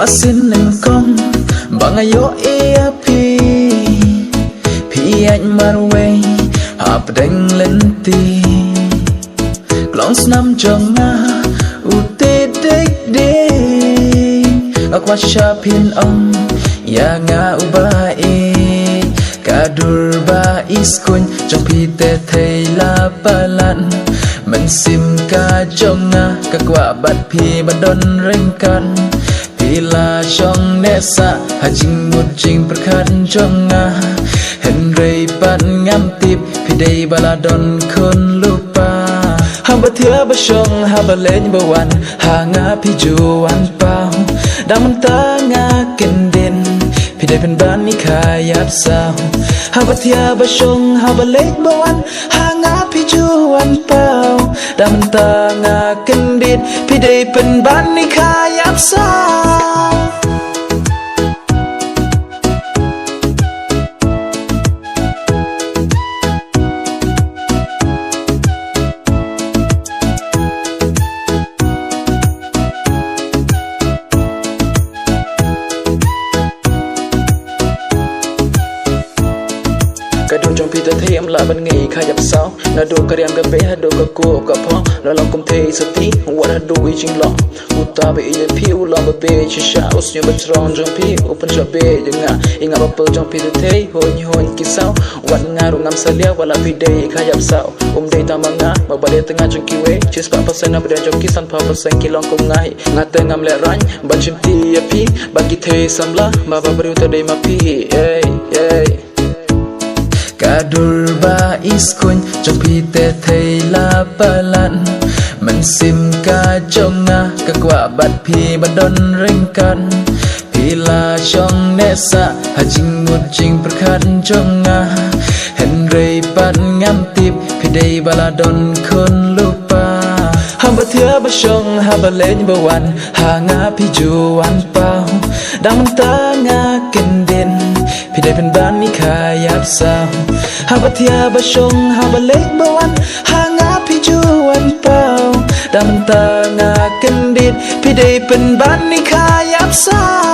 xin em công bằng ai yo e pi anh marway hấp đánh lên ti long snam trong na ute đích đi qua chapin ông ya nga ubai kadur ba iskun trong pi te thầy la balan mình sim ka trong na ka kwa bat pi badon rengkan Bila trong nesa hajing mujing perkan jonga Henry pan ngam tip pidai baladon kun lupa Hamba tia basong hamba leny bawan hanga pijuan pau Daman tanga kendin pidai penban ni kayap sao Hamba tia basong hamba leny bawan hanga pijuan pau Daman tanga kendin pidai penban ni kayap sao Kado trong pita thấy em lại ban ngày khai dập sao Nado kariam gabe hado kako kapo la long kum thei sati what hado I jing long uta be ile pi u long be chisha usnyo batron trong pi open shop be jenga inga bapel trong pita thei hon kisau wat ngaru ngam salia wala pi day khai dập sao day tamanga mabale tengah trong kiwe chis pa pasen abda trong kisan pa pasen kilong kum ngai ngate ngam le rany banchim ti api bagi thei samla ma babru ta day ma pi hey Kadur ba iskun trong pi te thầy la balan mình sim ka trong na ka kwa bat pi badon rengkan Pila trong nesa hajing mujing perkan jonga Henry pan ngam tip pidai baladon kun lupa Hamba tia basong hamba leny bawan hanga pijuan pau Daman tanga kendin pidai penban ni kayap sao Hamba tia basong hamba leny bawan hanga pijuan pau Daman tanga kendin pidai penban ni kayap sao